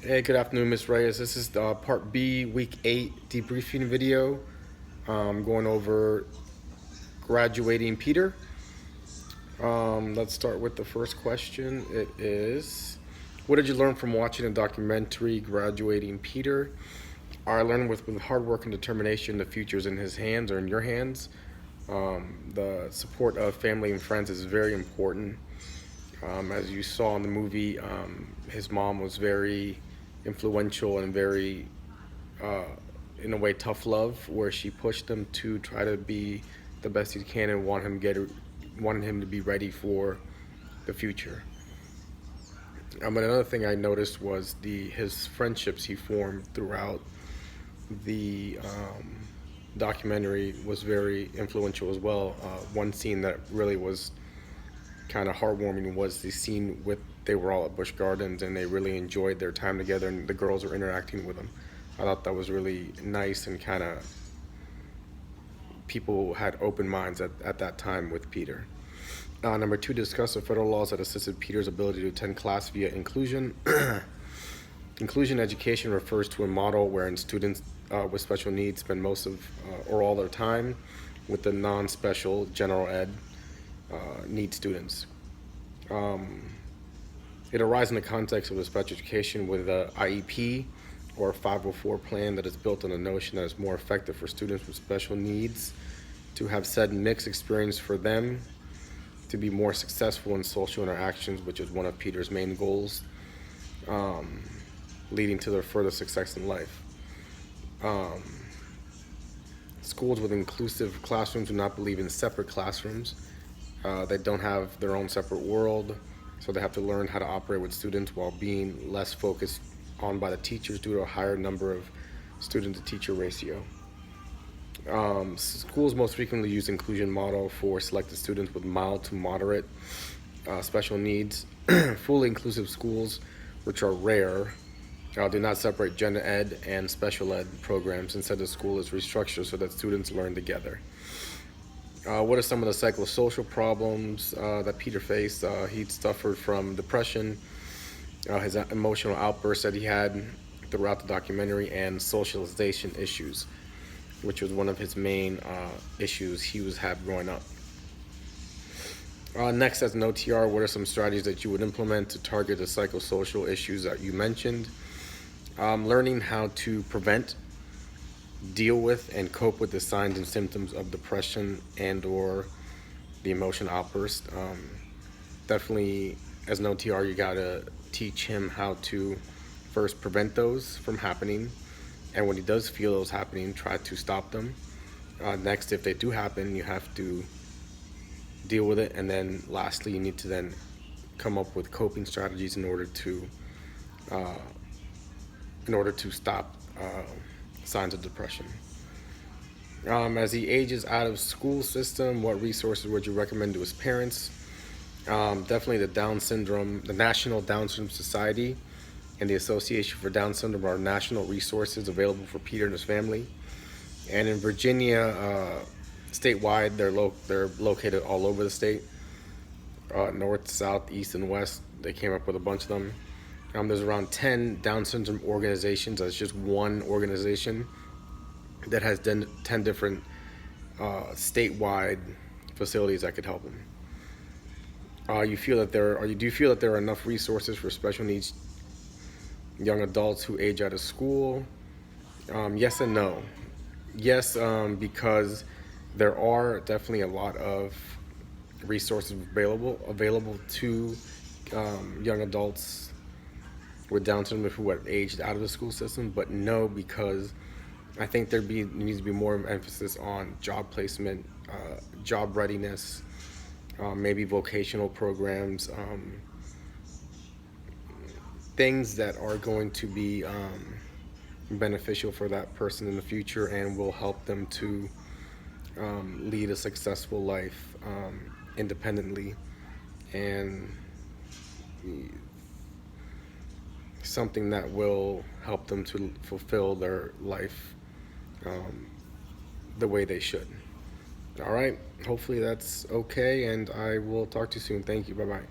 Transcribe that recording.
Hey, good afternoon, Ms. Reyes. This is part B, week 8 debriefing video. Going over graduating Peter. Let's start with the first question. It is, what did you learn from watching the documentary Graduating Peter? I learned with hard work and determination, the future is in his hands or in your hands. The support of family and friends is very important. As you saw in the movie, his mom was very influential and very, uh, in a way, tough love, where she pushed him to try to be the best he can and wanted him to be ready for the future. But another thing I noticed was his friendships he formed throughout the documentary was very influential as well. One scene that really was kind of heartwarming was the scene with they were all at Busch Gardens and they really enjoyed their time together and the girls were interacting with them. I thought that was really nice and kind of people had open minds at that time with Peter. Number 2, discuss the federal laws that assisted Peter's ability to attend class via inclusion. Inclusion education refers to a model wherein students with special needs spend most of or all their time with the non-special general ed need students. It arises in the context of a special education with a IEP or a 504 plan that is built on the notion that it's more effective for students with special needs to have said mixed experience for them to be more successful in social interactions, which is one of Peter's main goals, leading to their further success in life. Schools with inclusive classrooms do not believe in separate classrooms. They don't have their own separate world, so they have to learn how to operate with students while being less focused on by the teachers due to a higher number of student to teacher ratio. Schools most frequently use inclusion model for selected students with mild to moderate special needs. Fully inclusive schools, which are rare, do not separate gen ed and special ed programs. Instead, the school is restructured so that students learn together. What are some of the psychosocial problems that Peter faced? He suffered from depression, his emotional outbursts that he had throughout the documentary, and socialization issues, which was one of his main issues he had growing up. Next, as an OTR, what are some strategies that you would implement to target the psychosocial issues that you mentioned? Learning how to prevent, deal with, and cope with the signs and symptoms of depression and or the emotional outburst. Definitely, as an OTR, you gotta teach him how to first prevent those from happening, and when he does feel those happening, try to stop them. Next, if they do happen, you have to deal with it, and then lastly, you need to then come up with coping strategies in order to stop signs of depression. As he ages out of school system, what resources would you recommend to his parents? Definitely the National Down Syndrome Society and the Association for Down Syndrome are national resources available for Peter and his family. And in Virginia, statewide, they're located all over the state, north, south, east, and west. They came up with a bunch of them. There's around 10 Down syndrome organizations. That's just one organization that has 10 different statewide facilities that could help them. Do you feel that there are enough resources for special needs young adults who age out of school? Yes and no. Yes, because there are definitely a lot of resources available to young adults with Down syndrome who have aged out of the school system, but no, because I think there needs to be more emphasis on job placement, job readiness, maybe vocational programs, things that are going to be beneficial for that person in the future and will help them to lead a successful life independently, and something that will help them to fulfill their life the way they should. All right, hopefully that's okay, and I will talk to you soon. Thank you. Bye-bye.